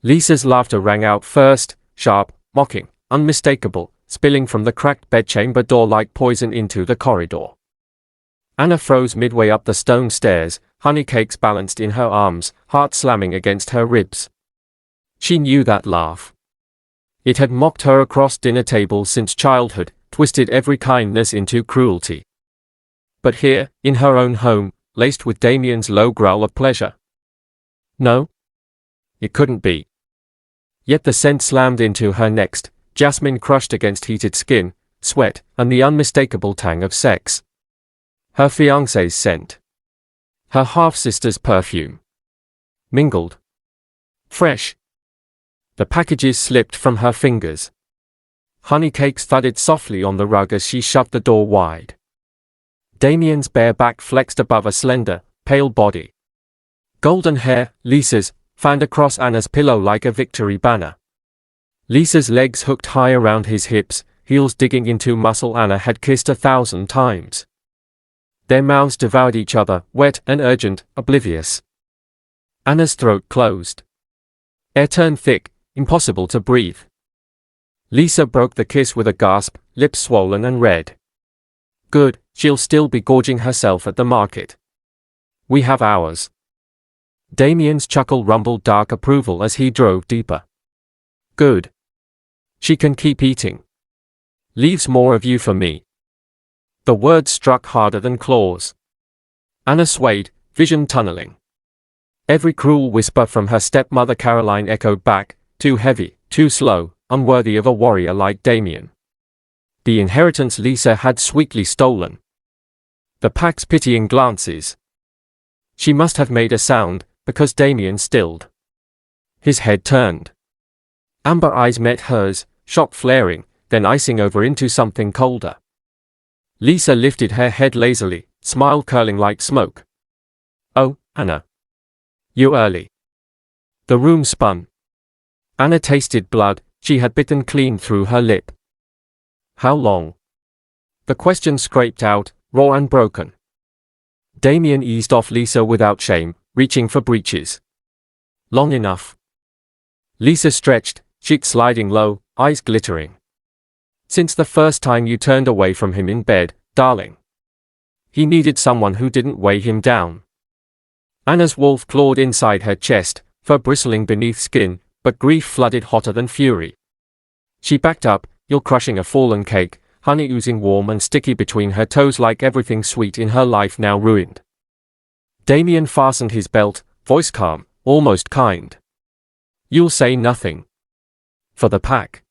Lisa's laughter rang out first, sharp, mocking, unmistakable, spilling from the cracked bedchamber door like poison into the corridor. Anna froze midway up the stone stairs, honeycakes balanced in her arms, heart slamming against her ribs. She knew that laugh. It had mocked her across dinner tables since childhood, twisted every kindness into cruelty. But here, in her own home, laced with Damian's low growl of pleasure. No. It couldn't be. Yet the scent slammed into her next, jasmine crushed against heated skin, sweat, and the unmistakable tang of sex. Her fiancé's scent. Her half-sister's perfume. Mingled. Fresh. The packages slipped from her fingers. Honeycakes thudded softly on the rug as she shoved the door wide. Damian's bare back flexed above a slender, pale body. Golden hair, Lisa's, fanned across Anna's pillow like a victory banner. Lisa's legs hooked high around his hips, heels digging into muscle Anna had kissed 1,000 times. Their mouths devoured each other, wet and urgent, oblivious. Anna's throat closed. Air turned thick, impossible to breathe. Lisa broke the kiss with a gasp, lips swollen and red. Good, she'll still be gorging herself at the market. We have hours. Damian's chuckle rumbled dark approval as he drove deeper. Good. She can keep eating. Leaves more of you for me. The words struck harder than claws. Anna swayed, vision tunneling. Every cruel whisper from her stepmother Caroline echoed back, too heavy, too slow, unworthy of a warrior like Damian. The inheritance Lisa had sweetly stolen. The pack's pitying glances. She must have made a sound, because Damian stilled. His head turned. Amber eyes met hers, shock flaring, then icing over into something colder. Lisa lifted her head lazily, smile curling like smoke. Oh, Anna. You early. The room spun. Anna tasted blood, she had bitten clean through her lip. How long? The question scraped out, raw and broken. Damian eased off Lisa without shame, reaching for breeches. Long enough. Lisa stretched, cheeks sliding low, eyes glittering. Since the first time you turned away from him in bed, darling. He needed someone who didn't weigh him down. Anna's wolf clawed inside her chest, fur bristling beneath skin, but grief flooded hotter than fury. She backed up, ill crushing a fallen cake, honey oozing warm and sticky between her toes like everything sweet in her life now ruined. Damian fastened his belt, voice calm, almost kind. You'll say nothing. For the pack.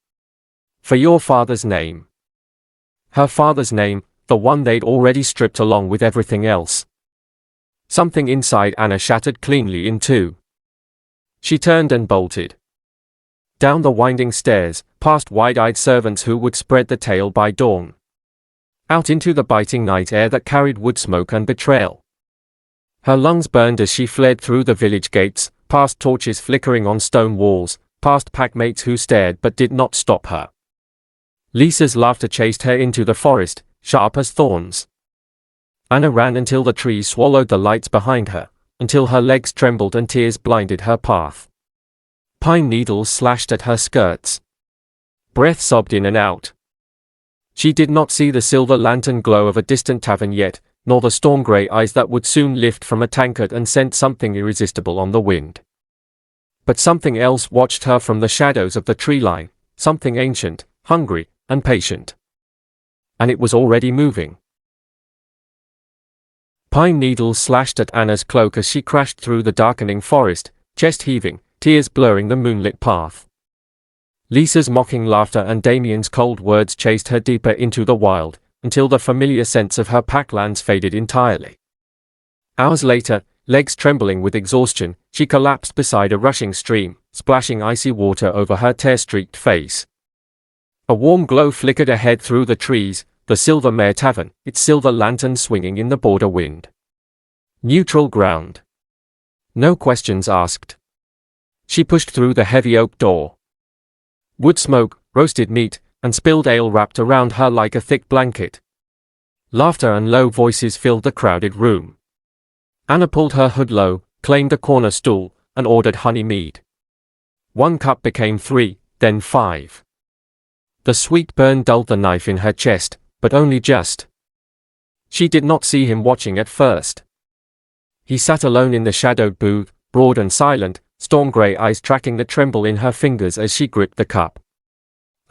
For your father's name. Her father's name, the one they'd already stripped along with everything else. Something inside Anna shattered cleanly in two. She turned and bolted. Down the winding stairs, past wide-eyed servants who would spread the tale by dawn. Out into the biting night air that carried wood smoke and betrayal. Her lungs burned as she fled through the village gates, past torches flickering on stone walls, past packmates who stared but did not stop her. Lisa's laughter chased her into the forest, sharp as thorns. Anna ran until the trees swallowed the lights behind her, until her legs trembled and tears blinded her path. Pine needles slashed at her skirts. Breath sobbed in and out. She did not see the silver lantern glow of a distant tavern yet, nor the storm-grey eyes that would soon lift from a tankard and scent something irresistible on the wind. But something else watched her from the shadows of the tree line, something ancient, hungry, and patient. And it was already moving. Pine needles slashed at Anna's cloak as she crashed through the darkening forest, chest heaving, tears blurring the moonlit path. Lisa's mocking laughter and Damian's cold words chased her deeper into the wild, until the familiar sense of her packlands faded entirely. Hours later, legs trembling with exhaustion, she collapsed beside a rushing stream, splashing icy water over her tear-streaked face. A warm glow flickered ahead through the trees, the Silver Mare Tavern, its silver lantern swinging in the border wind. Neutral ground. No questions asked. She pushed through the heavy oak door. Wood smoke, roasted meat, and spilled ale wrapped around her like a thick blanket. Laughter and low voices filled the crowded room. Anna pulled her hood low, claimed a corner stool, and ordered honey mead. 1 cup became 3, then 5. The sweet burn dulled the knife in her chest, but only just. She did not see him watching at first. He sat alone in the shadowed booth, broad and silent, storm-grey eyes tracking the tremble in her fingers as she gripped the cup.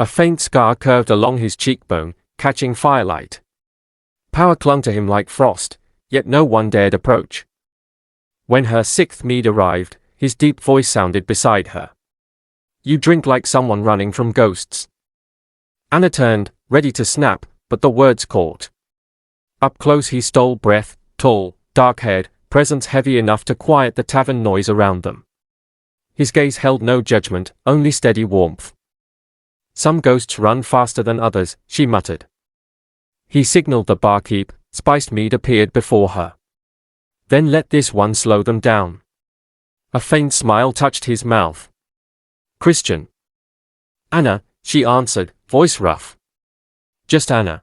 A faint scar curved along his cheekbone, catching firelight. Power clung to him like frost, yet no one dared approach. When her 6th mead arrived, his deep voice sounded beside her. "You drink like someone running from ghosts." Anna turned, ready to snap, but the words caught. Up close he stole breath, tall, dark-haired, presence heavy enough to quiet the tavern noise around them. His gaze held no judgment, only steady warmth. "Some ghosts run faster than others," she muttered. He signaled the barkeep. Spiced mead appeared before her. "Then let this one slow them down." A faint smile touched his mouth. "Christian." "Anna," she answered, voice rough. "Just Anna."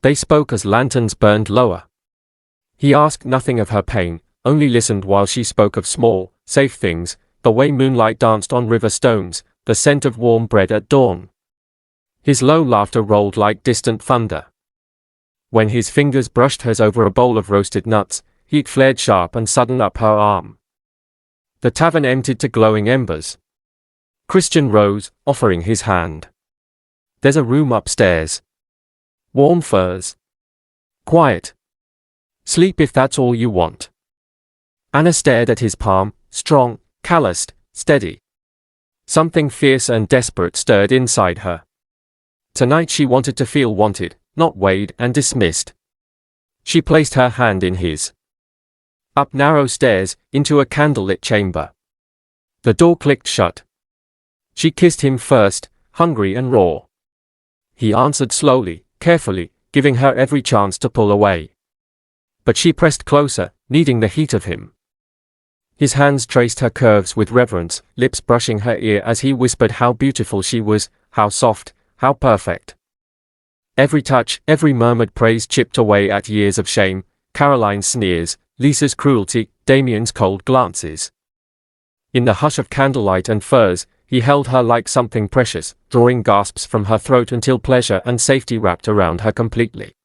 They spoke as lanterns burned lower. He asked nothing of her pain, only listened while she spoke of small, safe things, the way moonlight danced on river stones, the scent of warm bread at dawn. His low laughter rolled like distant thunder. When his fingers brushed hers over a bowl of roasted nuts, heat flared sharp and sudden up her arm. The tavern emptied to glowing embers. Christian rose, offering his hand. "There's a room upstairs. Warm furs. Quiet. Sleep if that's all you want." Anna stared at his palm, strong, calloused, steady. Something fierce and desperate stirred inside her. Tonight she wanted to feel wanted, not weighed and dismissed. She placed her hand in his. Up narrow stairs, into a candlelit chamber. The door clicked shut. She kissed him first, hungry and raw. He answered slowly, carefully, giving her every chance to pull away. But she pressed closer, needing the heat of him. His hands traced her curves with reverence, lips brushing her ear as he whispered how beautiful she was, how soft, how perfect. Every touch, every murmured praise chipped away at years of shame, Caroline's sneers, Lisa's cruelty, Damian's cold glances. In the hush of candlelight and furs, he held her like something precious, drawing gasps from her throat until pleasure and safety wrapped around her completely.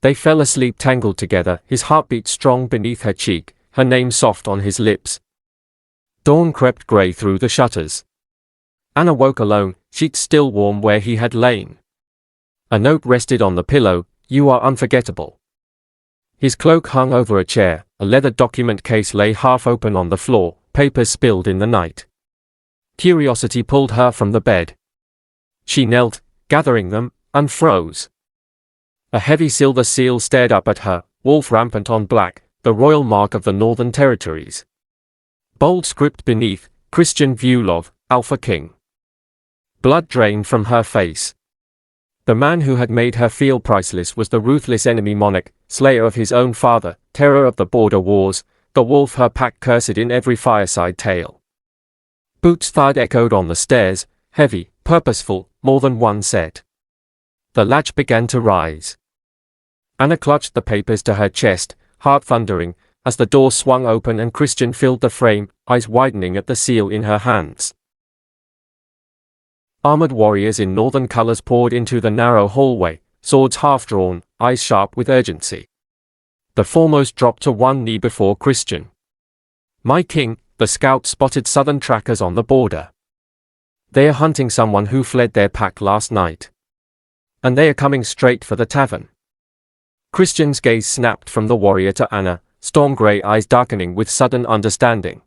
They fell asleep tangled together, his heartbeat strong beneath her cheek, her name soft on his lips. Dawn crept grey through the shutters. Anna woke alone, sheets still warm where he had lain. A note rested on the pillow, "You are unforgettable." His cloak hung over a chair, a leather document case lay half open on the floor, papers spilled in the night. Curiosity pulled her from the bed. She knelt, gathering them, and froze. A heavy silver seal stared up at her, wolf rampant on black, the royal mark of the Northern Territories. Bold script beneath, Christian Viewlov, Alpha King. Blood drained from her face. The man who had made her feel priceless was the ruthless enemy monarch, slayer of his own father, terror of the border wars, the wolf her pack cursed in every fireside tale. Boots' thud echoed on the stairs, heavy, purposeful, more than one set. The latch began to rise. Anna clutched the papers to her chest, heart thundering, as the door swung open and Christian filled the frame, eyes widening at the seal in her hands. Armored warriors in northern colors poured into the narrow hallway, swords half-drawn, eyes sharp with urgency. The foremost dropped to one knee before Christian. "My king," the scout spotted southern trackers on the border. "They are hunting someone who fled their pack last night. And they are coming straight for the tavern." Christian's gaze snapped from the warrior to Anna, storm-grey eyes darkening with sudden understanding.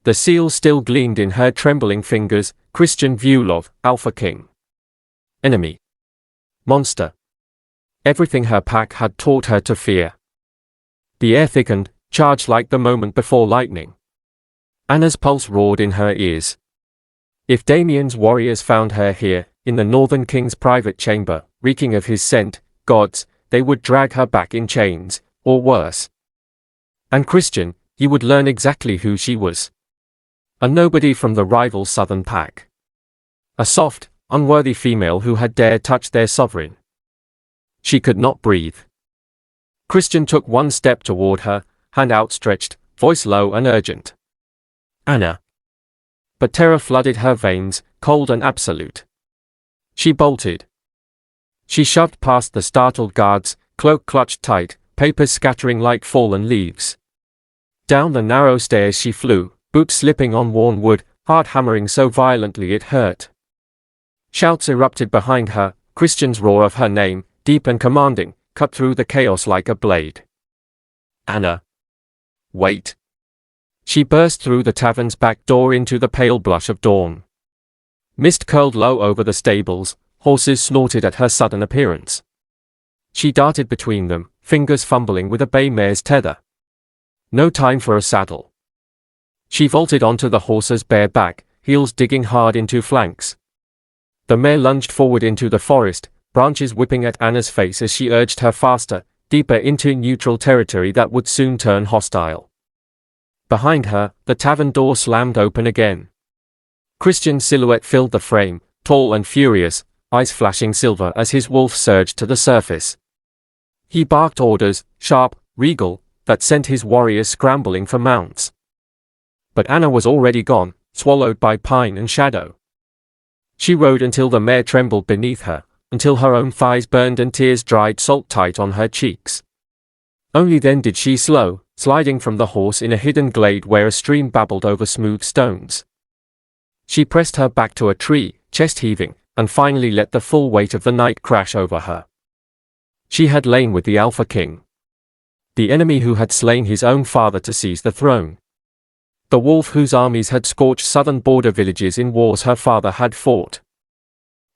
The seal still gleamed in her trembling fingers, Christian Viewlov, Alpha King. Enemy. Monster. Everything her pack had taught her to fear. The air thickened, charged like the moment before lightning. Anna's pulse roared in her ears. If Damian's warriors found her here, in the Northern King's private chamber, reeking of his scent, gods, they would drag her back in chains, or worse. And Christian, he would learn exactly who she was. A nobody from the rival southern pack. A soft, unworthy female who had dared touch their sovereign. She could not breathe. Christian took one step toward her, hand outstretched, voice low and urgent. "Anna." but terror flooded her veins, cold and absolute. She bolted. She shoved past the startled guards, cloak clutched tight, papers scattering like fallen leaves. Down the narrow stairs she flew, boots slipping on worn wood, heart hammering so violently it hurt. Shouts erupted behind her, Christian's roar of her name, deep and commanding, cut through the chaos like a blade. Anna. Wait. She burst through the tavern's back door into the pale blush of dawn. Mist curled low over the stables, horses snorted at her sudden appearance. She darted between them, fingers fumbling with a bay mare's tether. No time for a saddle. She vaulted onto the horse's bare back, heels digging hard into flanks. The mare lunged forward into the forest, branches whipping at Anna's face as she urged her faster, deeper into neutral territory that would soon turn hostile. Behind her, the tavern door slammed open again. Christian's silhouette filled the frame, tall and furious, eyes flashing silver as his wolf surged to the surface. He barked orders, sharp, regal, that sent his warriors scrambling for mounts. But Anna was already gone, swallowed by pine and shadow. She rode until the mare trembled beneath her, until her own thighs burned and tears dried salt-tight on her cheeks. Only then did she slow, sliding from the horse in a hidden glade where a stream babbled over smooth stones. She pressed her back to a tree, chest heaving, and finally let the full weight of the night crash over her. She had lain with the Alpha King. The enemy who had slain his own father to seize the throne. The wolf whose armies had scorched southern border villages in wars her father had fought.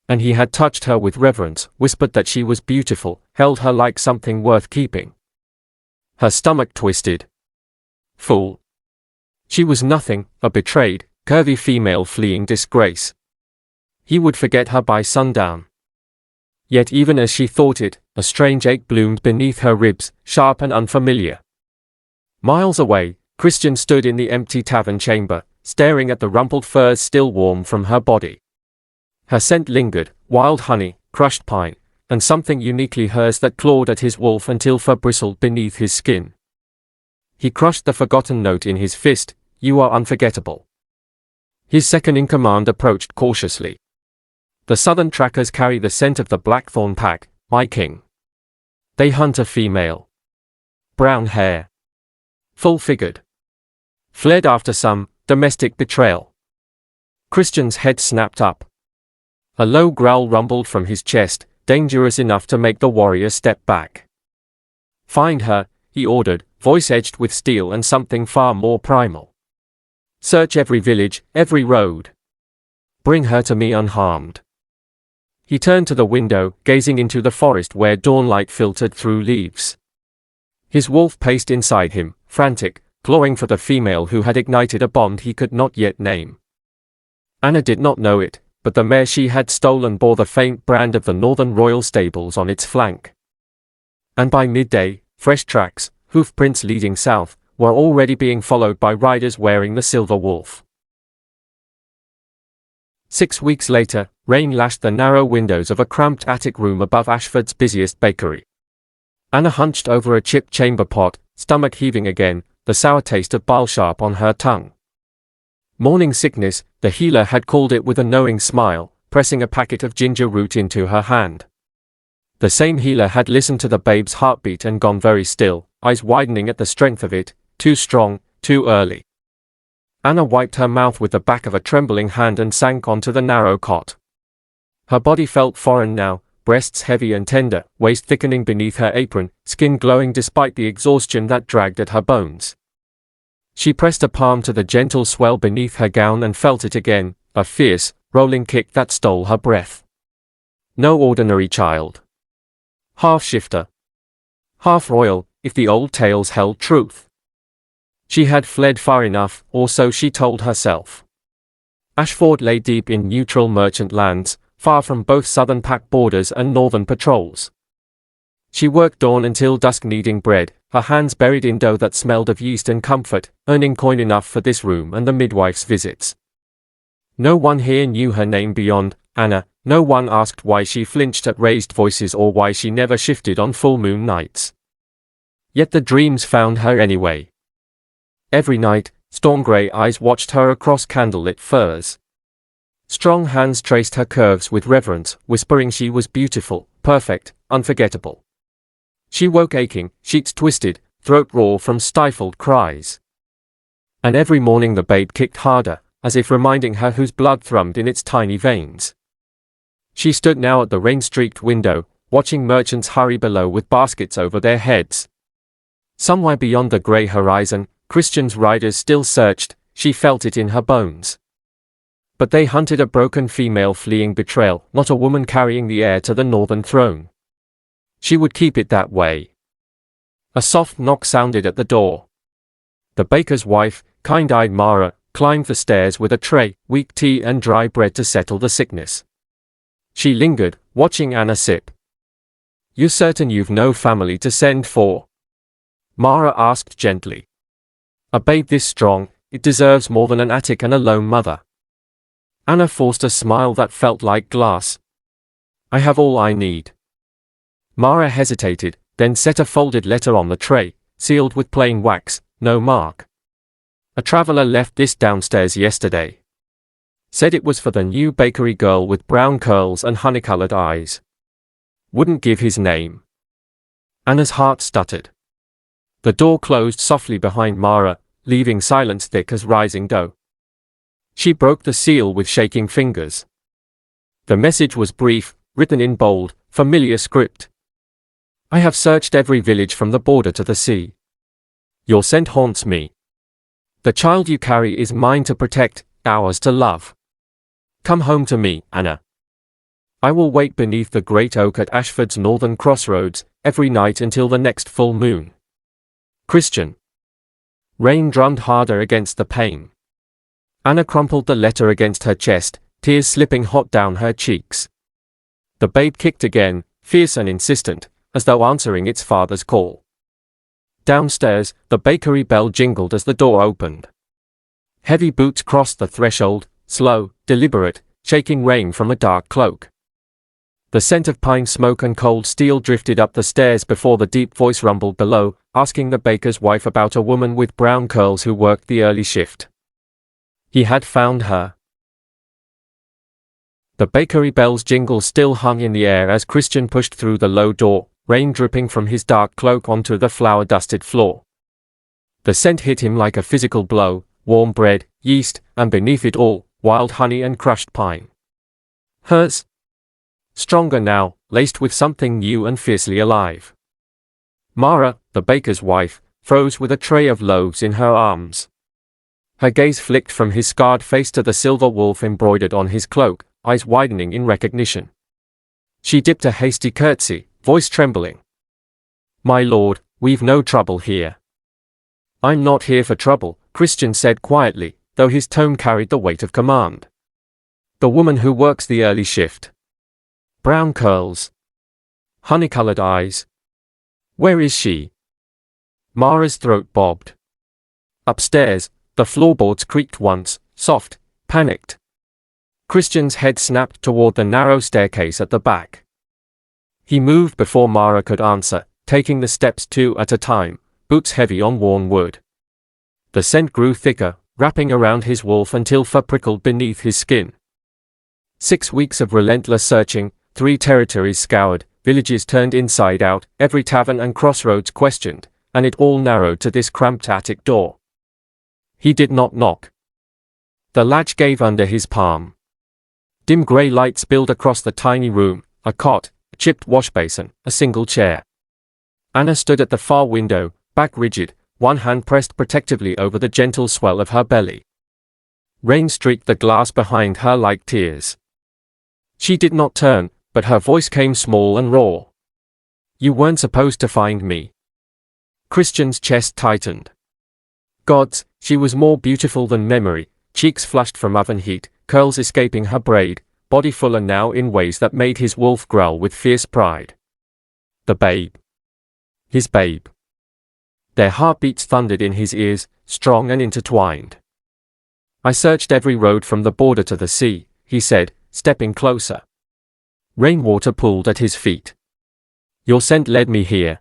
And he had touched her with reverence, whispered that she was beautiful, held her like something worth keeping. Her stomach twisted. Fool. She was nothing, a betrayed, curvy female fleeing disgrace. He would forget her by sundown. Yet even as she thought it, a strange ache bloomed beneath her ribs, sharp and unfamiliar. Miles away, Christian stood in the empty tavern chamber, staring at the rumpled furs still warm from her body. Her scent lingered, wild honey, crushed pine, and something uniquely hers that clawed at his wolf until fur bristled beneath his skin. He crushed the forgotten note in his fist, "You are unforgettable." His second-in-command approached cautiously. The southern trackers carry the scent of the Blackthorn pack, my king. They hunt a female. Brown hair. Full-figured. Fled after some domestic betrayal. Christian's head snapped up. A low growl rumbled from his chest, dangerous enough to make the warrior step back. Find her, he ordered, voice edged with steel and something far more primal. Search every village, every road. Bring her to me unharmed. He turned to the window, gazing into the forest where dawnlight filtered through leaves. His wolf paced inside him, frantic, clawing for the female who had ignited a bond he could not yet name. Anna did not know it, but the mare she had stolen bore the faint brand of the northern royal stables on its flank. And by midday, fresh tracks, hoof prints leading south, were already being followed by riders wearing the silver wolf. 6 weeks later, rain lashed the narrow windows of a cramped attic room above Ashford's busiest bakery. Anna hunched over a chipped chamber pot, stomach heaving again, the sour taste of bile sharp on her tongue. Morning sickness, the healer had called it with a knowing smile, pressing a packet of ginger root into her hand. The same healer had listened to the babe's heartbeat and gone very still, eyes widening at the strength of it, too strong, too early. Anna wiped her mouth with the back of a trembling hand and sank onto the narrow cot. Her body felt foreign now, breasts heavy and tender, waist thickening beneath her apron, skin glowing despite the exhaustion that dragged at her bones. She pressed a palm to the gentle swell beneath her gown and felt it again, a fierce, rolling kick that stole her breath. No ordinary child. Half shifter. Half royal, if the old tales held truth. She had fled far enough, or so she told herself. Ashford lay deep in neutral merchant lands, far from both southern pack borders and northern patrols. She worked dawn until dusk kneading bread, her hands buried in dough that smelled of yeast and comfort, earning coin enough for this room and the midwife's visits. No one here knew her name beyond Anna, no one asked why she flinched at raised voices or why she never shifted on full moon nights. Yet the dreams found her anyway. Every night, Storm grey eyes watched her across candlelit furs. Strong hands traced her curves with reverence, whispering she was beautiful, perfect, unforgettable. She woke aching, sheets twisted, throat raw from stifled cries. And every morning the babe kicked harder, as if reminding her whose blood thrummed in its tiny veins. She stood now at the rain-streaked window, watching merchants hurry below with baskets over their heads. Somewhere beyond the grey horizon, Christian's riders still searched, she felt it in her bones. But they hunted a broken female fleeing betrayal, not a woman carrying the heir to the northern throne. She would keep it that way. A soft knock sounded at the door. The baker's wife, kind-eyed Mara, climbed the stairs with a tray, weak tea and dry bread to settle the sickness. She lingered, watching Anna sip. "You certain you've no family to send for?" Mara asked gently. "A babe this strong, it deserves more than an attic and a lone mother." Anna forced a smile that felt like glass. "I have all I need." Mara hesitated, then set a folded letter on the tray, sealed with plain wax, no mark. "A traveler left this downstairs yesterday. Said it was for the new bakery girl with brown curls and honey-colored eyes. Wouldn't give his name." Anna's heart stuttered. The door closed softly behind Mara, leaving silence thick as rising dough. She broke the seal with shaking fingers. The message was brief, written in bold, familiar script. "I have searched every village from the border to the sea. Your scent haunts me. The child you carry is mine to protect, ours to love. Come home to me, Anna. I will wait beneath the great oak at Ashford's northern crossroads, every night until the next full moon. Christian." Rain drummed harder against the pane. Anna crumpled the letter against her chest, tears slipping hot down her cheeks. The babe kicked again, fierce and insistent, as though answering its father's call. Downstairs, the bakery bell jingled as the door opened. Heavy boots crossed the threshold, slow, deliberate, shaking rain from a dark cloak. The scent of pine smoke and cold steel drifted up the stairs before the deep voice rumbled below, asking the baker's wife about a woman with brown curls who worked the early shift. He had found her. The bakery bell's jingle still hung in the air as Christian pushed through the low door, rain dripping from his dark cloak onto the flour-dusted floor. The scent hit him like a physical blow, warm bread, yeast, and beneath it all, wild honey and crushed pine. Hers? Stronger now, laced with something new and fiercely alive. Mara, the baker's wife, froze with a tray of loaves in her arms. Her gaze flicked from his scarred face to the silver wolf embroidered on his cloak, eyes widening in recognition. She dipped a hasty curtsy, voice trembling. "My lord, we've no trouble here." "I'm not here for trouble," Christian said quietly, though his tone carried the weight of command. "The woman who works the early shift. Brown curls. Honey-colored eyes. Where is she?" Mara's throat bobbed. Upstairs, the floorboards creaked once, soft, panicked. Christian's head snapped toward the narrow staircase at the back. He moved before Mara could answer, taking the steps two at a time, boots heavy on worn wood. The scent grew thicker, wrapping around his wolf until fur prickled beneath his skin. 6 weeks of relentless searching, 3 territories scoured, villages turned inside out, every tavern and crossroads questioned, and it all narrowed to this cramped attic door. He did not knock. The latch gave under his palm. Dim grey light spilled across the tiny room, a cot, a chipped washbasin, a single chair. Anna stood at the far window, back rigid, one hand pressed protectively over the gentle swell of her belly. Rain streaked the glass behind her like tears. She did not turn, but her voice came small and raw. "You weren't supposed to find me." Christian's chest tightened. Gods, she was more beautiful than memory, cheeks flushed from oven heat, curls escaping her braid, body fuller now in ways that made his wolf growl with fierce pride. The babe. His babe. Their heartbeats thundered in his ears, strong and intertwined. "I searched every road from the border to the sea," he said, stepping closer. Rainwater pooled at his feet. "Your scent led me here.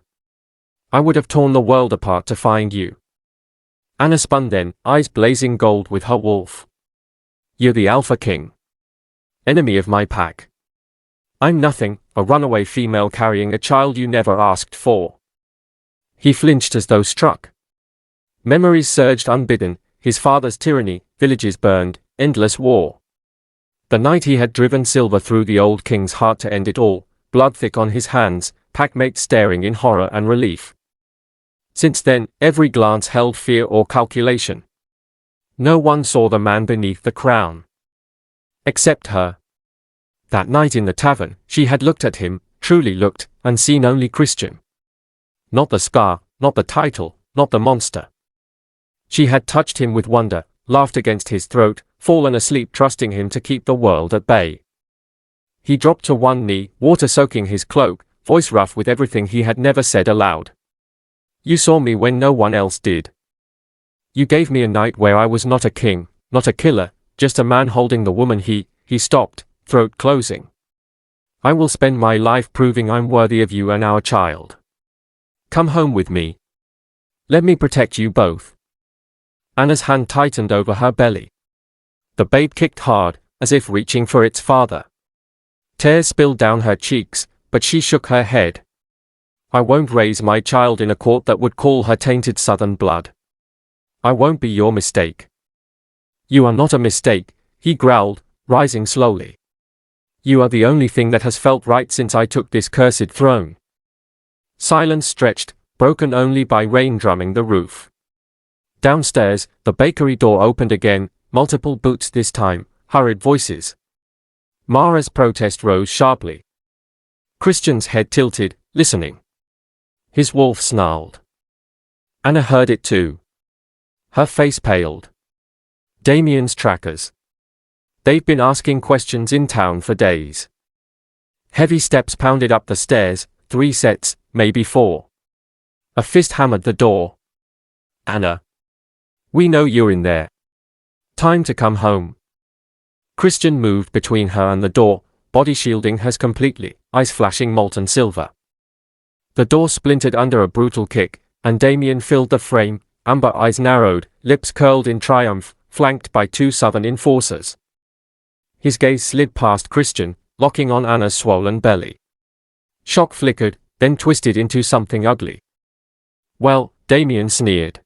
I would have torn the world apart to find you." Anna spun then, eyes blazing gold with her wolf. You're the Alpha King. Enemy of my pack. I'm nothing, a runaway female carrying a child you never asked for. He flinched as though struck. Memories surged unbidden, his father's tyranny, villages burned, endless war. The night he had driven Silver through the old king's heart to end it all, blood thick on his hands, packmates staring in horror and relief. Since then, every glance held fear or calculation. No one saw the man beneath the crown. Except her. That night in the tavern, she had looked at him, truly looked, and seen only Christian. Not the scar, not the title, not the monster. She had touched him with wonder, laughed against his throat, fallen asleep trusting him to keep the world at bay. He dropped to one knee, water soaking his cloak, voice rough with everything he had never said aloud. You saw me when no one else did. You gave me a night where I was not a king, not a killer, just a man holding the woman he stopped, throat closing. I will spend my life proving I'm worthy of you and our child. Come home with me. Let me protect you both. Anna's hand tightened over her belly. The babe kicked hard, as if reaching for its father. Tears spilled down her cheeks, but she shook her head. I won't raise my child in a court that would call her tainted southern blood. I won't be your mistake. You are not a mistake, he growled, rising slowly. You are the only thing that has felt right since I took this cursed throne. Silence stretched, broken only by rain drumming the roof. Downstairs, the bakery door opened again, multiple boots this time, hurried voices. Mara's protest rose sharply. Christian's head tilted, listening. His wolf snarled. Anna heard it too. Her face paled. Damian's trackers. They've been asking questions in town for days. Heavy steps pounded up the stairs, 3 sets, maybe 4. A fist hammered the door. Anna. We know you're in there. Time to come home. Christian moved between her and the door, body shielding hers completely, eyes flashing molten silver. The door splintered under a brutal kick, and Damian filled the frame, amber eyes narrowed, lips curled in triumph, flanked by 2 southern enforcers. His gaze slid past Christian, locking on Anna's swollen belly. Shock flickered, then twisted into something ugly. Well, Damian sneered.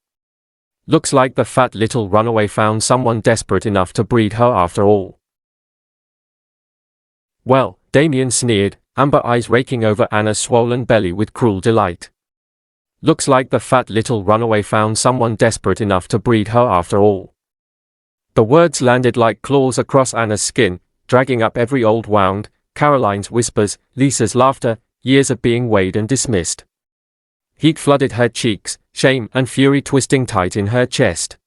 Looks like the fat little runaway found someone desperate enough to breed her after all. Well, Damian sneered, amber eyes raking over Anna's swollen belly with cruel delight. Looks like the fat little runaway found someone desperate enough to breed her after all. The words landed like claws across Anna's skin, dragging up every old wound, Caroline's whispers, Lisa's laughter, years of being weighed and dismissed. Heat flooded her cheeks, shame and fury twisting tight in her chest.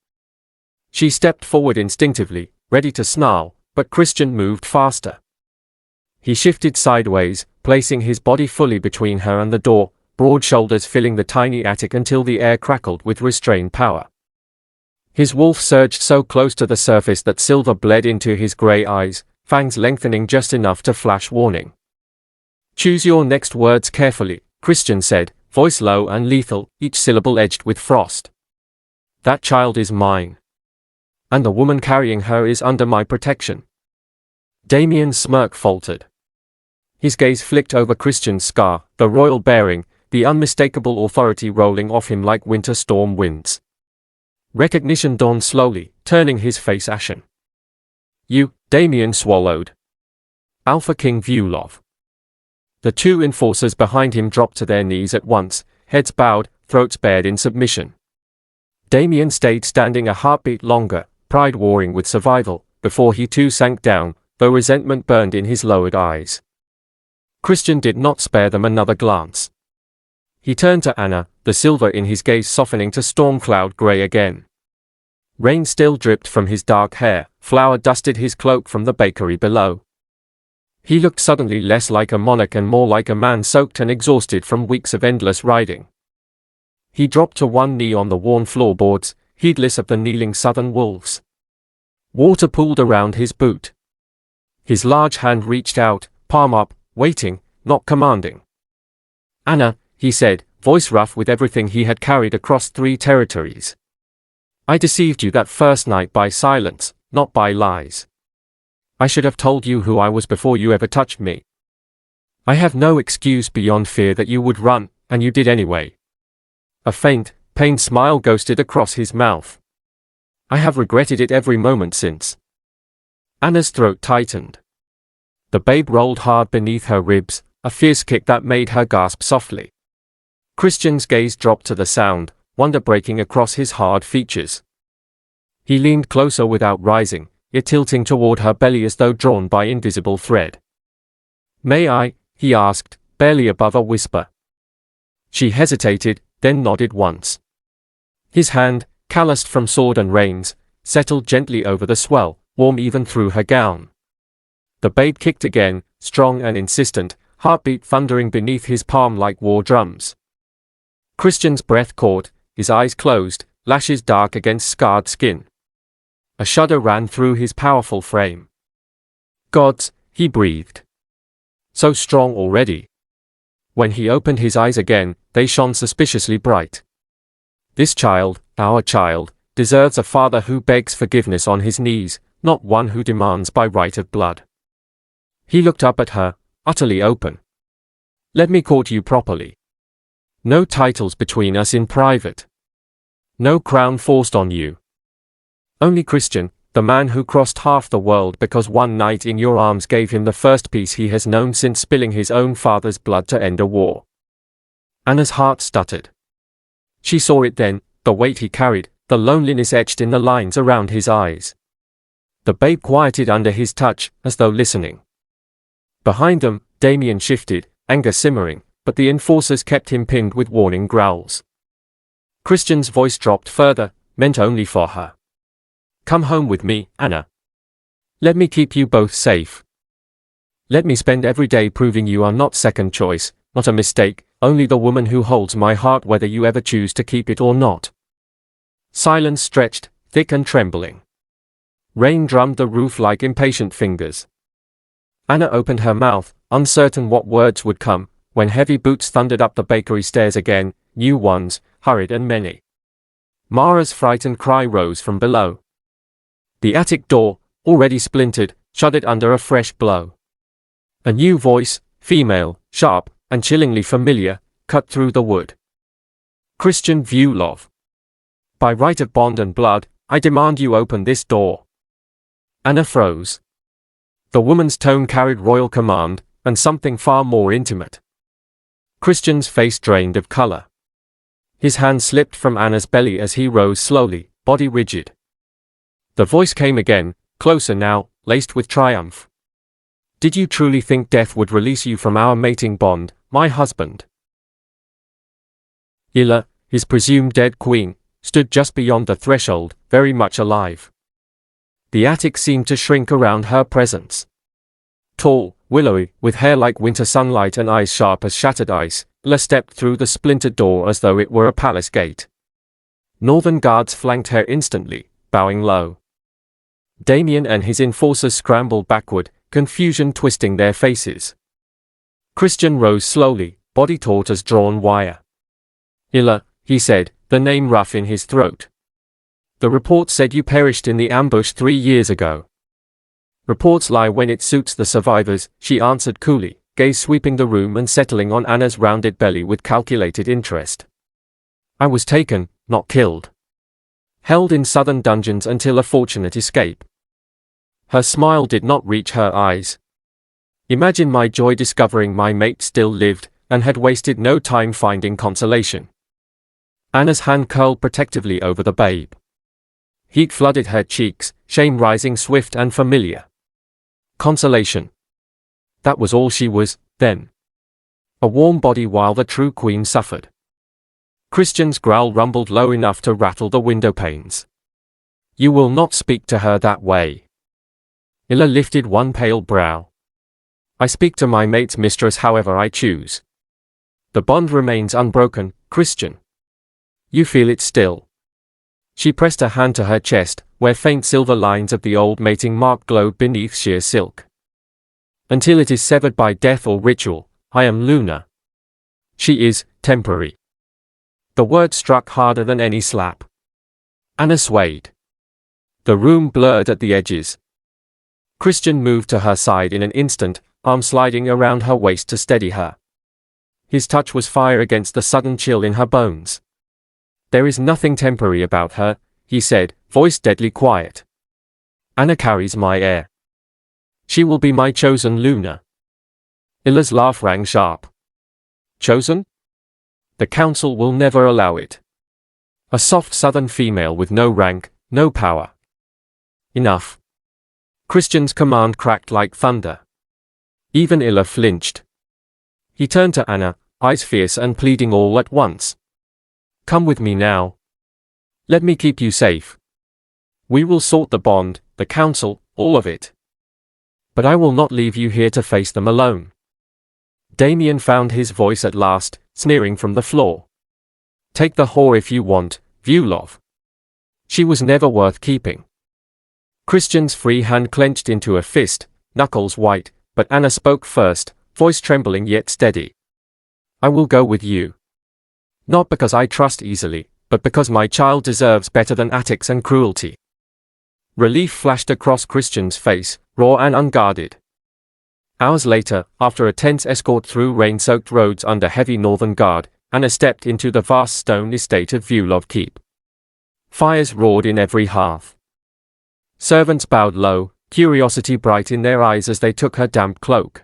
She stepped forward instinctively, ready to snarl, but Christian moved faster. He shifted sideways, placing his body fully between her and the door, broad shoulders filling the tiny attic until the air crackled with restrained power. His wolf surged so close to the surface that silver bled into his grey eyes, fangs lengthening just enough to flash warning. Choose your next words carefully, Christian said, voice low and lethal, each syllable edged with frost. That child is mine. And the woman carrying her is under my protection. Damian's smirk faltered. His gaze flicked over Christian's scar, the royal bearing, the unmistakable authority rolling off him like winter storm winds. Recognition dawned slowly, turning his face ashen. You, Damian swallowed. Alpha King Vyulov. The 2 enforcers behind him dropped to their knees at once, heads bowed, throats bared in submission. Damian stayed standing a heartbeat longer, pride warring with survival, before he too sank down, though resentment burned in his lowered eyes. Christian did not spare them another glance. He turned to Anna, the silver in his gaze softening to storm cloud grey again. Rain still dripped from his dark hair, flour dusted his cloak from the bakery below. He looked suddenly less like a monarch and more like a man soaked and exhausted from weeks of endless riding. He dropped to one knee on the worn floorboards, heedless of the kneeling southern wolves. Water pooled around his boot. His large hand reached out, palm up, waiting, not commanding. Anna, he said, voice rough with everything he had carried across 3 territories. I deceived you that first night by silence, not by lies. I should have told you who I was before you ever touched me. I have no excuse beyond fear that you would run, and you did anyway. A faint, pained smile ghosted across his mouth. I have regretted it every moment since. Anna's throat tightened. The babe rolled hard beneath her ribs, a fierce kick that made her gasp softly. Christian's gaze dropped to the sound, wonder breaking across his hard features. He leaned closer without rising, yet tilting toward her belly as though drawn by invisible thread. May I? He asked, barely above a whisper. She hesitated, then nodded once. His hand, calloused from sword and reins, settled gently over the swell, warm even through her gown. The babe kicked again, strong and insistent, heartbeat thundering beneath his palm like war drums. Christian's breath caught, his eyes closed, lashes dark against scarred skin. A shudder ran through his powerful frame. Gods, he breathed. So strong already. When he opened his eyes again, they shone suspiciously bright. This child, our child, deserves a father who begs forgiveness on his knees, not one who demands by right of blood. He looked up at her, utterly open. Let me court you properly. No titles between us in private. No crown forced on you. Only Christian, the man who crossed half the world because one night in your arms gave him the first peace he has known since spilling his own father's blood to end a war. Anna's heart stuttered. She saw it then, the weight he carried, the loneliness etched in the lines around his eyes. The babe quieted under his touch, as though listening. Behind them, Damian shifted, anger simmering, but the enforcers kept him pinned with warning growls. Christian's voice dropped further, meant only for her. Come home with me, Anna. Let me keep you both safe. Let me spend every day proving you are not second choice, not a mistake, only the woman who holds my heart whether you ever choose to keep it or not. Silence stretched, thick and trembling. Rain drummed the roof like impatient fingers. Anna opened her mouth, uncertain what words would come, when heavy boots thundered up the bakery stairs again, new ones, hurried and many. Mara's frightened cry rose from below. The attic door, already splintered, shuddered under a fresh blow. A new voice, female, sharp, and chillingly familiar, cut through the wood. Christian Viewlov. By right of bond and blood, I demand you open this door. Anna froze. The woman's tone carried royal command, and something far more intimate. Christian's face drained of color. His hand slipped from Anna's belly as he rose slowly, body rigid. The voice came again, closer now, laced with triumph. Did you truly think death would release you from our mating bond, my husband? Illa, his presumed dead queen, stood just beyond the threshold, very much alive. The attic seemed to shrink around her presence. Tall, willowy, with hair like winter sunlight and eyes sharp as shattered ice, Illa stepped through the splintered door as though it were a palace gate. Northern guards flanked her instantly, bowing low. Damian and his enforcers scrambled backward, confusion twisting their faces. Christian rose slowly, body taut as drawn wire. Illa, he said, the name rough in his throat. The report said you perished in the ambush 3 years ago. Reports lie when it suits the survivors, she answered coolly, gaze sweeping the room and settling on Anna's rounded belly with calculated interest. I was taken, not killed. Held in southern dungeons until a fortunate escape. Her smile did not reach her eyes. Imagine my joy discovering my mate still lived, and had wasted no time finding consolation. Anna's hand curled protectively over the babe. Heat flooded her cheeks, shame rising swift and familiar. Consolation. That was all she was, then. A warm body while the true queen suffered. Christian's growl rumbled low enough to rattle the window panes. You will not speak to her that way. Illa lifted one pale brow. I speak to my mate's mistress however I choose. The bond remains unbroken, Christian. You feel it still. She pressed a hand to her chest, where faint silver lines of the old mating mark glowed beneath sheer silk. Until it is severed by death or ritual, I am Luna. She is temporary. The word struck harder than any slap. Anna swayed. The room blurred at the edges. Christian moved to her side in an instant, arm sliding around her waist to steady her. His touch was fire against the sudden chill in her bones. "There is nothing temporary about her," he said, voice deadly quiet. "Anna carries my air. She will be my chosen Luna." Illa's laugh rang sharp. "Chosen? The council will never allow it. A soft southern female with no rank, no power." "Enough." Christian's command cracked like thunder. Even Illa flinched. He turned to Anna, eyes fierce and pleading all at once. "Come with me now. Let me keep you safe. We will sort the bond, the council, all of it. But I will not leave you here to face them alone." Damian found his voice at last, sneering from the floor. "Take the whore if you want, Vyulov. She was never worth keeping." Christian's free hand clenched into a fist, knuckles white, but Anna spoke first, voice trembling yet steady. "I will go with you. Not because I trust easily, but because my child deserves better than attics and cruelty." Relief flashed across Christian's face, raw and unguarded. Hours later, after a tense escort through rain-soaked roads under heavy northern guard, Anna stepped into the vast stone estate of Vyulov Keep. Fires roared in every hearth. Servants bowed low, curiosity bright in their eyes as they took her damp cloak.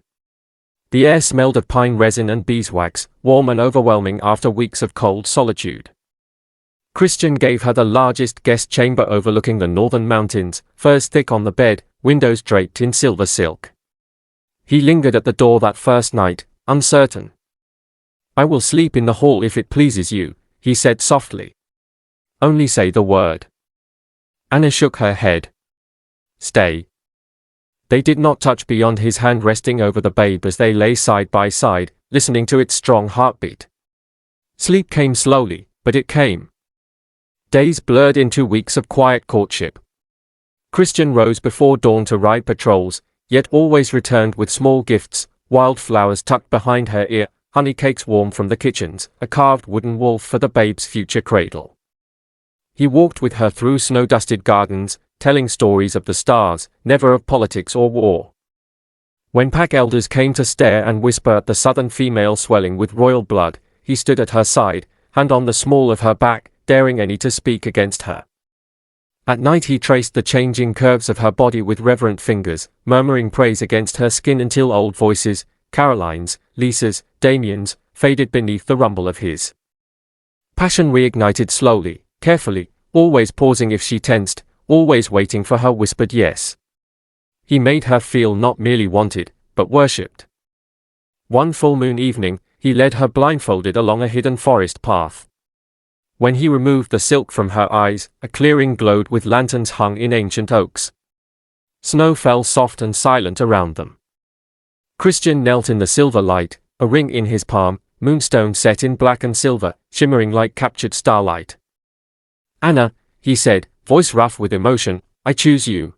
The air smelled of pine resin and beeswax, warm and overwhelming after weeks of cold solitude. Christian gave her the largest guest chamber overlooking the northern mountains, furs thick on the bed, windows draped in silver silk. He lingered at the door that first night, uncertain. "I will sleep in the hall if it pleases you," he said softly. "Only say the word." Anna shook her head. "Stay." They did not touch beyond his hand resting over the babe as they lay side by side, listening to its strong heartbeat. Sleep came slowly, but it came. Days blurred into weeks of quiet courtship. Christian rose before dawn to ride patrols, yet always returned with small gifts, wildflowers tucked behind her ear, honey cakes warm from the kitchens, a carved wooden wolf for the babe's future cradle. He walked with her through snow-dusted gardens, telling stories of the stars, never of politics or war. When pack elders came to stare and whisper at the southern female swelling with royal blood, he stood at her side, hand on the small of her back, daring any to speak against her. At night he traced the changing curves of her body with reverent fingers, murmuring praise against her skin until old voices, Caroline's, Lisa's, Damian's, faded beneath the rumble of his. Passion reignited slowly, carefully, always pausing if she tensed, always waiting for her whispered yes. He made her feel not merely wanted, but worshipped. One full moon evening, he led her blindfolded along a hidden forest path. When he removed the silk from her eyes, a clearing glowed with lanterns hung in ancient oaks. Snow fell soft and silent around them. Christian knelt in the silver light, a ring in his palm, moonstone set in black and silver, shimmering like captured starlight. "Anna," he said, voice rough with emotion, "I choose you.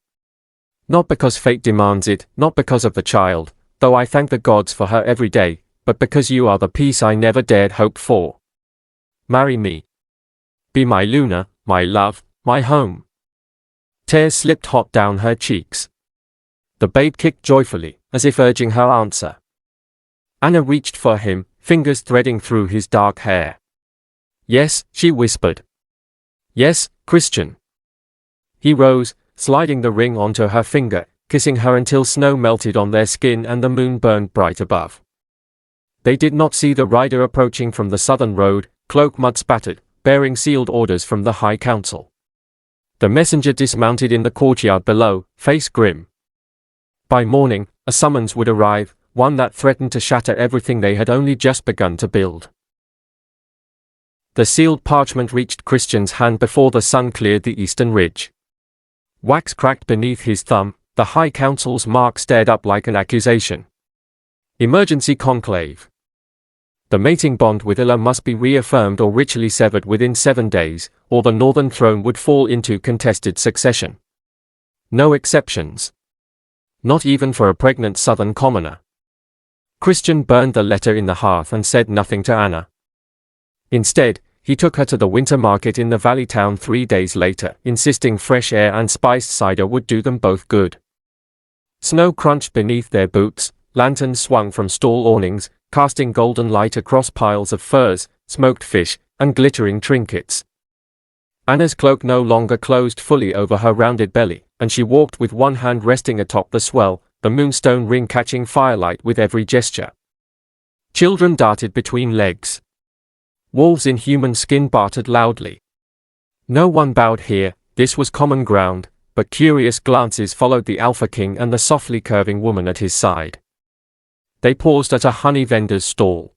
Not because fate demands it, not because of the child, though I thank the gods for her every day, but because you are the peace I never dared hope for. Marry me. Be my Luna, my love, my home." Tears slipped hot down her cheeks. The babe kicked joyfully, as if urging her answer. Anna reached for him, fingers threading through his dark hair. "Yes," she whispered. "Yes, Christian." He rose, sliding the ring onto her finger, kissing her until snow melted on their skin and the moon burned bright above. They did not see the rider approaching from the southern road, cloak mud-spattered, bearing sealed orders from the High Council. The messenger dismounted in the courtyard below, face grim. By morning, a summons would arrive, one that threatened to shatter everything they had only just begun to build. The sealed parchment reached Christian's hand before the sun cleared the eastern ridge. Wax cracked beneath his thumb, the High Council's mark stared up like an accusation. Emergency conclave. The mating bond with Illa must be reaffirmed or ritually severed within 7 days, or the northern throne would fall into contested succession. No exceptions. Not even for a pregnant southern commoner. Christian burned the letter in the hearth and said nothing to Anna. Instead, he took her to the winter market in the valley town 3 days later, insisting fresh air and spiced cider would do them both good. Snow crunched beneath their boots, lanterns swung from stall awnings, casting golden light across piles of furs, smoked fish, and glittering trinkets. Anna's cloak no longer closed fully over her rounded belly, and she walked with one hand resting atop the swell, the moonstone ring catching firelight with every gesture. Children darted between legs. Wolves in human skin bartered loudly. No one bowed here, this was common ground, but curious glances followed the Alpha King and the softly curving woman at his side. They paused at a honey vendor's stall.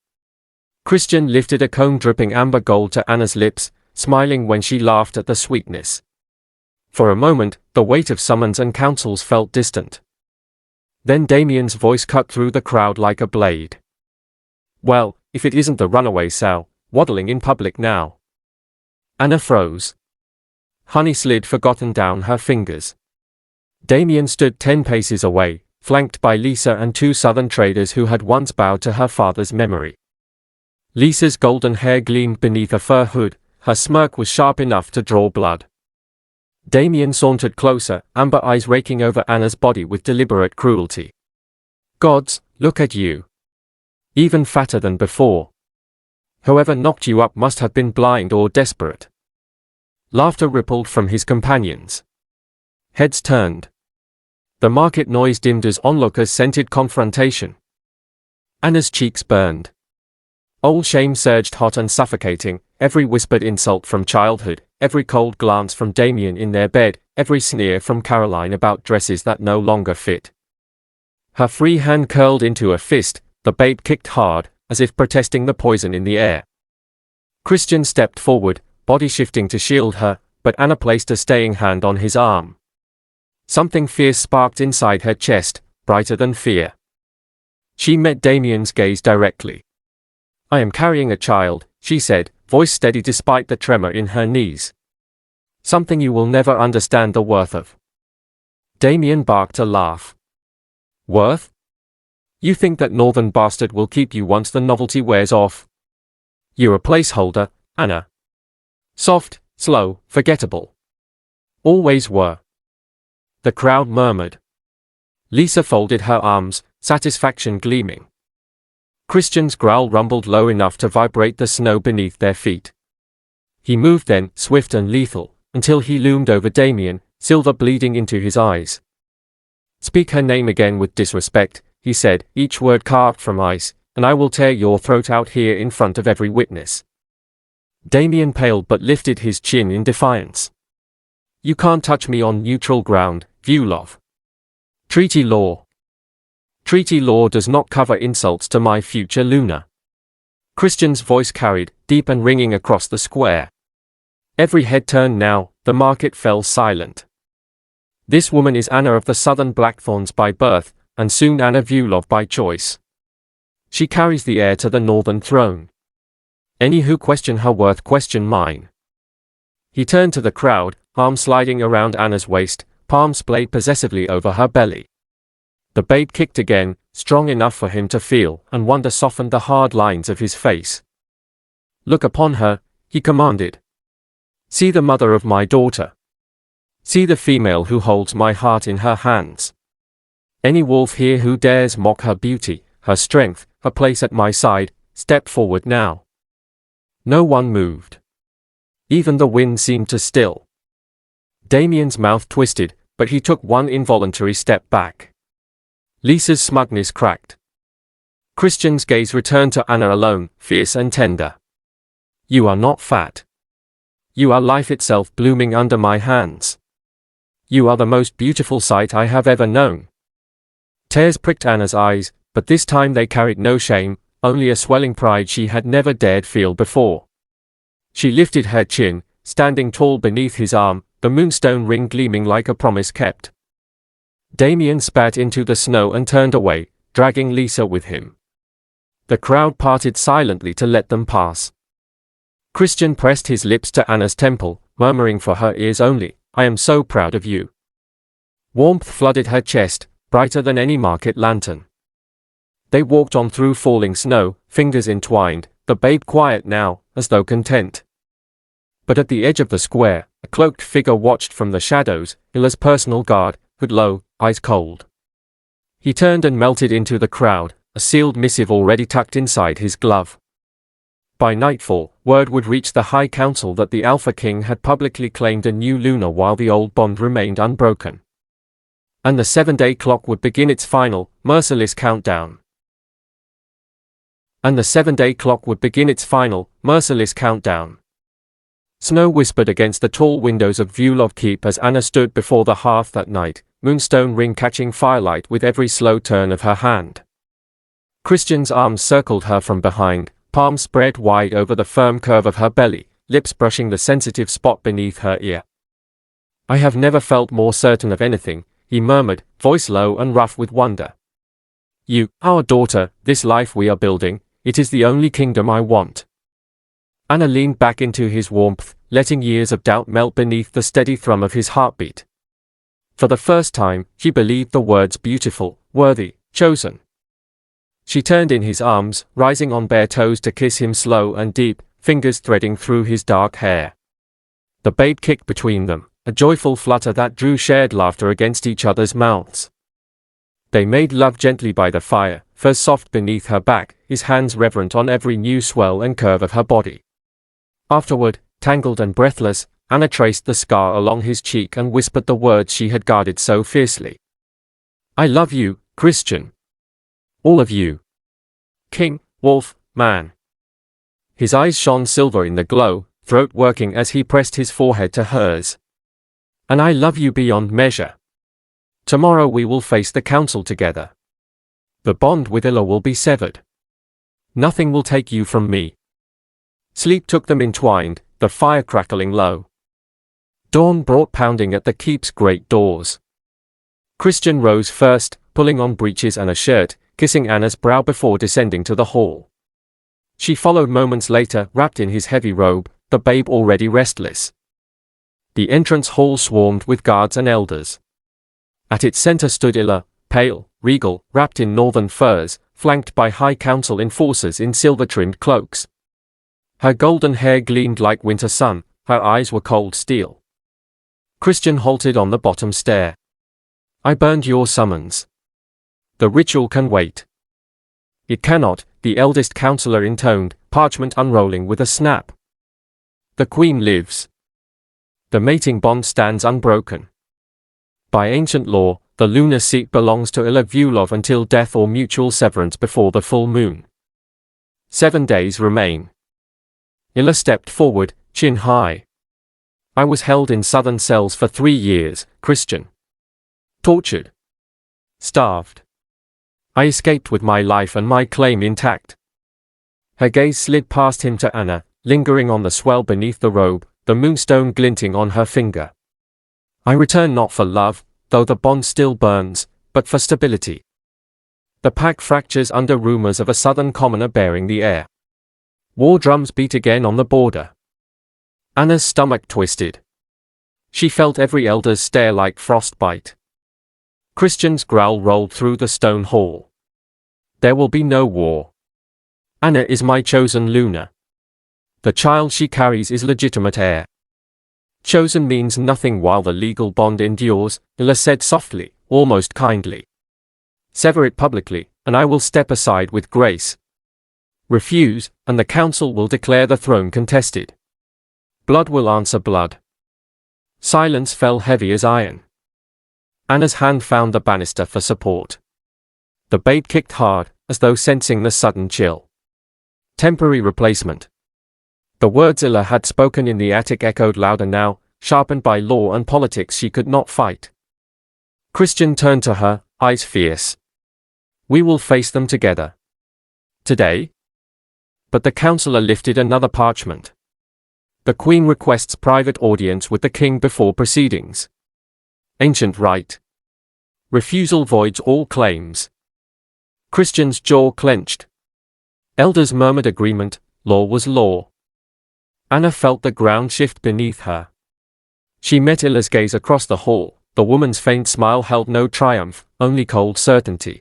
Christian lifted a comb dripping amber gold to Anna's lips, smiling when she laughed at the sweetness. For a moment, the weight of summons and counsels felt distant. Then Damian's voice cut through the crowd like a blade. "Well, if it isn't the runaway sow, waddling in public now." Anna froze. Honey slid forgotten down her fingers. Damian stood 10 paces away, flanked by Lisa and 2 southern traders who had once bowed to her father's memory. Lisa's golden hair gleamed beneath a fur hood, her smirk was sharp enough to draw blood. Damian sauntered closer, amber eyes raking over Anna's body with deliberate cruelty. "Gods, look at you. Even fatter than before. Whoever knocked you up must have been blind or desperate." Laughter rippled from his companions. Heads turned. The market noise dimmed as onlookers scented confrontation. Anna's cheeks burned. Old shame surged hot and suffocating, every whispered insult from childhood, every cold glance from Damian in their bed, every sneer from Caroline about dresses that no longer fit. Her free hand curled into a fist, the babe kicked hard, as if protesting the poison in the air. Christian stepped forward, body shifting to shield her, but Anna placed a staying hand on his arm. Something fierce sparked inside her chest, brighter than fear. She met Damian's gaze directly. "I am carrying a child," she said, voice steady despite the tremor in her knees. "Something you will never understand the worth of." Damian barked a laugh. "Worth? You think that northern bastard will keep you once the novelty wears off? You're a placeholder, Anna. Soft, slow, forgettable. Always were." The crowd murmured. Lisa folded her arms, satisfaction gleaming. Christian's growl rumbled low enough to vibrate the snow beneath their feet. He moved then, swift and lethal, until he loomed over Damian, silver bleeding into his eyes. "Speak her name again with disrespect," he said, each word carved from ice, "and I will tear your throat out here in front of every witness." Damian paled but lifted his chin in defiance. "You can't touch me on neutral ground, Werewolf. Treaty law. Treaty law does not cover insults to my future Luna." Christian's voice carried, deep and ringing across the square. Every head turned now, the market fell silent. This woman is Anna of the Southern Blackthorns by birth, and soon Anna Werewolf by choice. She carries the heir to the Northern throne. Any who question her worth question mine. He turned to the crowd, arm sliding around Anna's waist, palm splayed possessively over her belly. The babe kicked again, strong enough for him to feel, and wonder softened the hard lines of his face. "Look upon her," he commanded. "See the mother of my daughter. See the female who holds my heart in her hands. Any wolf here who dares mock her beauty, her strength, her place at my side, step forward now." No one moved. Even the wind seemed to still. Damian's mouth twisted, but he took one involuntary step back. Lisa's smugness cracked. Christian's gaze returned to Anna alone, fierce and tender. "You are not fat. You are life itself blooming under my hands. You are the most beautiful sight I have ever known." Tears pricked Anna's eyes, but this time they carried no shame, only a swelling pride she had never dared feel before. She lifted her chin, standing tall beneath his arm, the moonstone ring gleaming like a promise kept. Damian spat into the snow and turned away, dragging Lisa with him. The crowd parted silently to let them pass. Christian pressed his lips to Anna's temple, murmuring for her ears only, "I am so proud of you." Warmth flooded her chest, brighter than any market lantern. They walked on through falling snow, fingers entwined, the babe quiet now, as though content. But at the edge of the square, a cloaked figure watched from the shadows, Illa's personal guard, hood low, eyes cold. He turned and melted into the crowd, a sealed missive already tucked inside his glove. By nightfall, word would reach the High Council that the Alpha King had publicly claimed a new Luna while the old bond remained unbroken. And the 7-day clock would begin its final, merciless countdown. Snow whispered against the tall windows of Vulov Keep as Anna stood before the hearth that night, moonstone ring catching firelight with every slow turn of her hand. Christian's arms circled her from behind, palms spread wide over the firm curve of her belly, lips brushing the sensitive spot beneath her ear. "I have never felt more certain of anything," he murmured, voice low and rough with wonder. "You, our daughter, this life we are building, it is the only kingdom I want." Anna leaned back into his warmth, letting years of doubt melt beneath the steady thrum of his heartbeat. For the first time, she believed the words beautiful, worthy, chosen. She turned in his arms, rising on bare toes to kiss him slow and deep, fingers threading through his dark hair. The babe kicked between them, a joyful flutter that drew shared laughter against each other's mouths. They made love gently by the fire, fur soft beneath her back, his hands reverent on every new swell and curve of her body. Afterward, tangled and breathless, Anna traced the scar along his cheek and whispered the words she had guarded so fiercely. "I love you, Christian. All of you. King, wolf, man." His eyes shone silver in the glow, throat working as he pressed his forehead to hers. "And I love you beyond measure. Tomorrow we will face the council together. The bond with Illa will be severed. Nothing will take you from me." Sleep took them entwined, the fire crackling low. Dawn brought pounding at the keep's great doors. Christian rose first, pulling on breeches and a shirt, kissing Anna's brow before descending to the hall. She followed moments later, wrapped in his heavy robe, the babe already restless. The entrance hall swarmed with guards and elders. At its center stood Illa, pale, regal, wrapped in northern furs, flanked by High Council enforcers in silver-trimmed cloaks. Her golden hair gleamed like winter sun, her eyes were cold steel. Christian halted on the bottom stair. "I burned your summons. The ritual can wait." "It cannot," the eldest counselor intoned, parchment unrolling with a snap. "The queen lives. The mating bond stands unbroken. By ancient law, the lunar seat belongs to Illa Vulov until death or mutual severance before the full moon. 7 days remain." Illa stepped forward, chin high. "I was held in southern cells for 3 years, Christian. Tortured. Starved. I escaped with my life and my claim intact." Her gaze slid past him to Anna, lingering on the swell beneath the robe, the moonstone glinting on her finger. "I return not for love, though the bond still burns, but for stability." The pack fractures under rumors of a southern commoner bearing the heir. War drums beat again on the border. Anna's stomach twisted. She felt every elder's stare like frostbite. Christian's growl rolled through the stone hall. "There will be no war. Anna is my chosen Luna. The child she carries is legitimate heir." "Chosen means nothing while the legal bond endures," Illa said softly, almost kindly. "Sever it publicly, and I will step aside with grace. Refuse, and the council will declare the throne contested. Blood will answer blood." Silence fell heavy as iron. Anna's hand found the banister for support. The babe kicked hard, as though sensing the sudden chill. "Temporary replacement." The words Illa had spoken in the attic echoed louder now, sharpened by law and politics she could not fight. Christian turned to her, eyes fierce. "We will face them together. Today?" But the counselor lifted another parchment. "The Queen requests private audience with the king before proceedings. Ancient right. Refusal voids all claims." Christian's jaw clenched. Elders murmured agreement, law was law. Anna felt the ground shift beneath her. She met Illa's gaze across the hall, the woman's faint smile held no triumph, only cold certainty.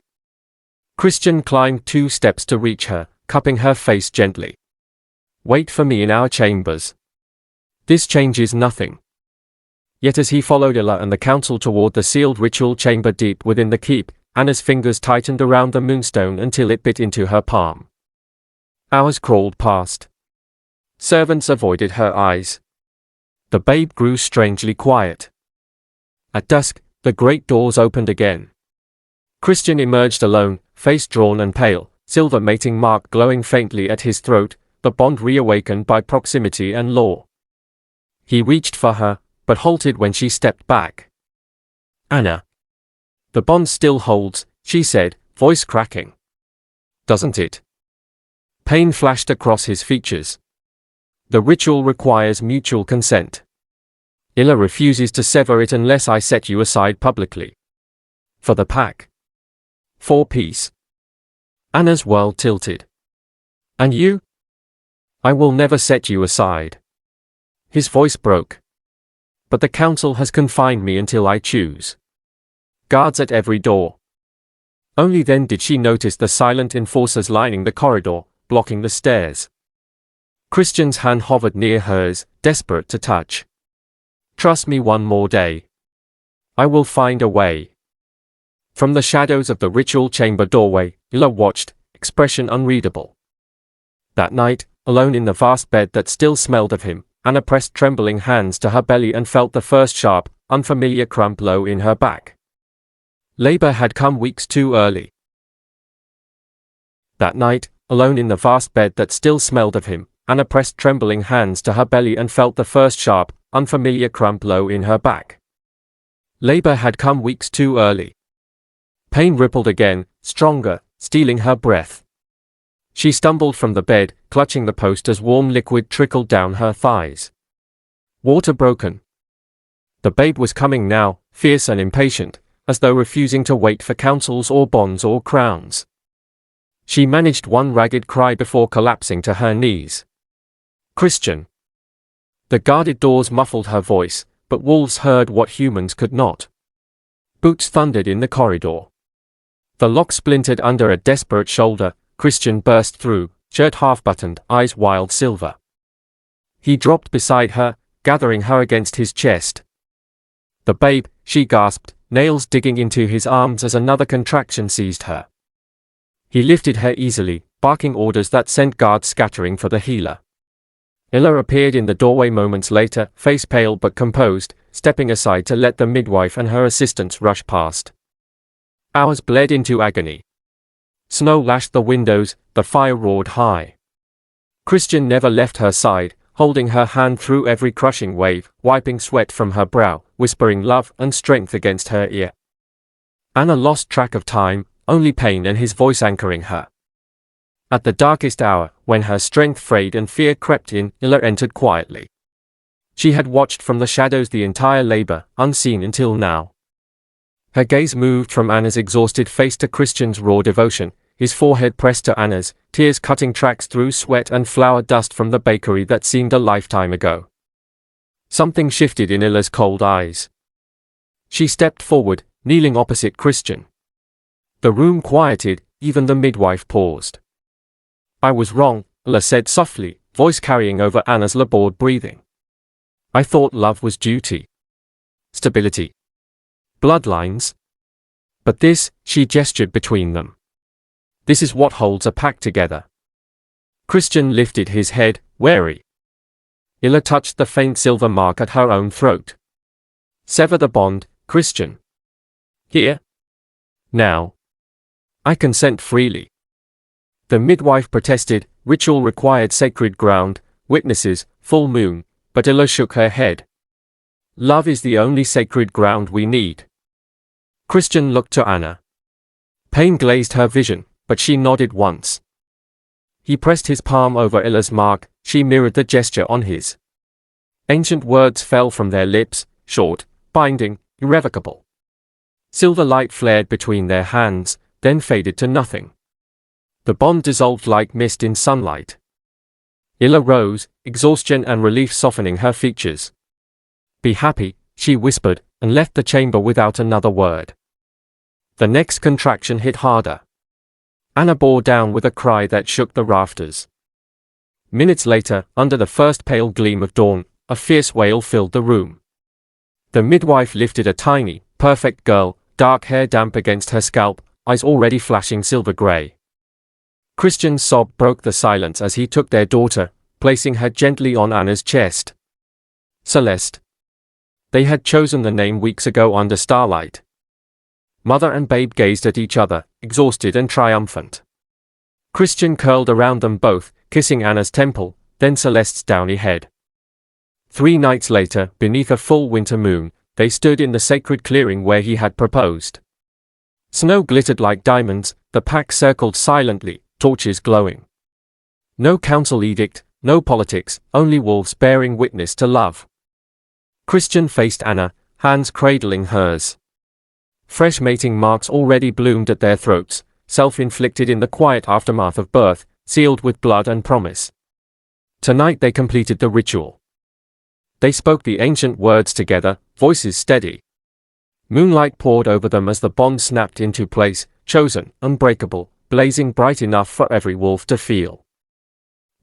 Christian climbed 2 steps to reach her, cupping her face gently. "Wait for me in our chambers. This changes nothing. Yet as he followed Illa and the council toward the sealed ritual chamber deep within the keep, Anna's fingers tightened around the moonstone until it bit into her palm. Hours crawled past. Servants avoided her eyes. The babe grew strangely quiet. At dusk, the great doors opened again. Christian emerged alone, face drawn and pale, silver mating mark glowing faintly at his throat, the bond reawakened by proximity and law. He reached for her, but halted when she stepped back. Anna. The bond still holds, she said, voice cracking. Doesn't it? Pain flashed across his features. The ritual requires mutual consent. Illa refuses to sever it unless I set you aside publicly. For the pack. For peace. Anna's world tilted. And you? I will never set you aside. His voice broke. But the council has confined me until I choose. Guards at every door. Only then did she notice the silent enforcers lining the corridor, blocking the stairs. Christian's hand hovered near hers, desperate to touch. Trust me one more day. I will find a way. From the shadows of the ritual chamber doorway, Illa watched, expression unreadable. That night, alone in the vast bed that still smelled of him, Anna pressed trembling hands to her belly and felt the first sharp, unfamiliar crump low in her back. Labor had come weeks too early. That night, alone in the vast bed that still smelled of him, Anna pressed trembling hands to her belly and felt the first sharp, unfamiliar crump low in her back. Labor had come weeks too early. Pain rippled again, stronger, stealing her breath. She stumbled from the bed, clutching the post as warm liquid trickled down her thighs. Water broken. The babe was coming now, fierce and impatient, as though refusing to wait for councils or bonds or crowns. She managed one ragged cry before collapsing to her knees. Christian. The guarded doors muffled her voice, but wolves heard what humans could not. Boots thundered in the corridor. The lock splintered under a desperate shoulder. Christian burst through, shirt half-buttoned, eyes wild silver. He dropped beside her, gathering her against his chest. The babe, she gasped, nails digging into his arms as another contraction seized her. He lifted her easily, barking orders that sent guards scattering for the healer. Illa appeared in the doorway moments later, face pale but composed, stepping aside to let the midwife and her assistants rush past. Hours bled into agony. Snow lashed the windows, the fire roared high. Christian never left her side, holding her hand through every crushing wave, wiping sweat from her brow, whispering love and strength against her ear. Anna lost track of time, only pain and his voice anchoring her. At the darkest hour, when her strength frayed and fear crept in, Illa entered quietly. She had watched from the shadows the entire labor, unseen until now. Her gaze moved from Anna's exhausted face to Christian's raw devotion, his forehead pressed to Anna's, tears cutting tracks through sweat and flour dust from the bakery that seemed a lifetime ago. Something shifted in Illa's cold eyes. She stepped forward, kneeling opposite Christian. The room quieted, even the midwife paused. I was wrong, Illa said softly, voice carrying over Anna's labored breathing. I thought love was duty. Stability. Bloodlines. But this, she gestured between them. This is what holds a pack together. Christian lifted his head, wary. Illa touched the faint silver mark at her own throat. Sever the bond, Christian. Here. Now. I consent freely. The midwife protested, ritual required sacred ground, witnesses, full moon, but Illa shook her head. Love is the only sacred ground we need. Christian looked to Anna. Pain glazed her vision, but she nodded once. He pressed his palm over Illa's mark, she mirrored the gesture on his. Ancient words fell from their lips, short, binding, irrevocable. Silver light flared between their hands, then faded to nothing. The bond dissolved like mist in sunlight. Illa rose, exhaustion and relief softening her features. Be happy, she whispered, and left the chamber without another word. The next contraction hit harder. Anna bore down with a cry that shook the rafters. Minutes later, under the first pale gleam of dawn, a fierce wail filled the room. The midwife lifted a tiny, perfect girl, dark hair damp against her scalp, eyes already flashing silver gray. Christian's sob broke the silence as he took their daughter, placing her gently on Anna's chest. Celeste. They had chosen the name weeks ago under starlight. Mother and babe gazed at each other, exhausted and triumphant. Christian curled around them both, kissing Anna's temple, then Celeste's downy head. 3 nights later, beneath a full winter moon, they stood in the sacred clearing where he had proposed. Snow glittered like diamonds, the pack circled silently, torches glowing. No council edict, no politics, only wolves bearing witness to love. Christian faced Anna, hands cradling hers. Fresh mating marks already bloomed at their throats, self-inflicted in the quiet aftermath of birth, sealed with blood and promise. Tonight they completed the ritual. They spoke the ancient words together, voices steady. Moonlight poured over them as the bond snapped into place, chosen, unbreakable, blazing bright enough for every wolf to feel.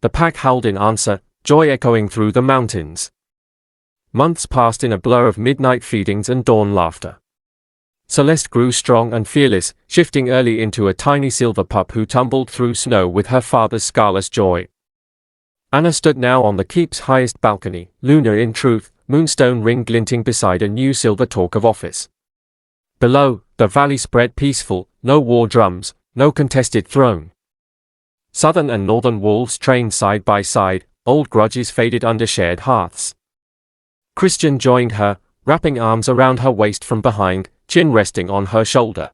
The pack howled in answer, joy echoing through the mountains. Months passed in a blur of midnight feedings and dawn laughter. Celeste grew strong and fearless, shifting early into a tiny silver pup who tumbled through snow with her father's scarless joy. Anna stood now on the keep's highest balcony, lunar in truth, moonstone ring glinting beside a new silver talk of office. Below, the valley spread peaceful, no war drums, no contested throne. Southern and northern wolves trained side by side, old grudges faded under shared hearths. Christian joined her, wrapping arms around her waist from behind, chin resting on her shoulder.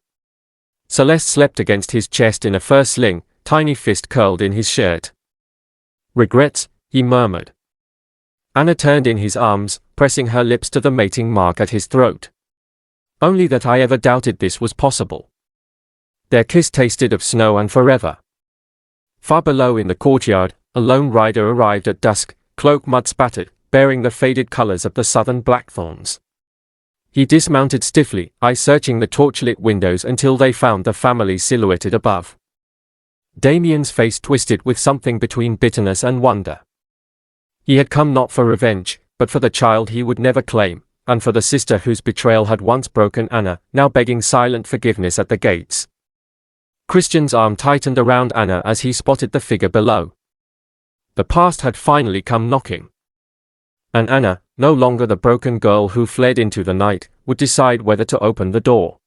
Celeste slept against his chest in a fur sling, tiny fist curled in his shirt. Regrets, he murmured. Anna turned in his arms, pressing her lips to the mating mark at his throat. Only that I ever doubted this was possible. Their kiss tasted of snow and forever. Far below in the courtyard, a lone rider arrived at dusk, cloak mud spattered, bearing the faded colors of the southern blackthorns. He dismounted stiffly, eyes searching the torchlit windows until they found the family silhouetted above. Damian's face twisted with something between bitterness and wonder. He had come not for revenge, but for the child he would never claim, and for the sister whose betrayal had once broken Anna, now begging silent forgiveness at the gates. Christian's arm tightened around Anna as he spotted the figure below. The past had finally come knocking. And Anna, no longer the broken girl who fled into the night, would decide whether to open the door.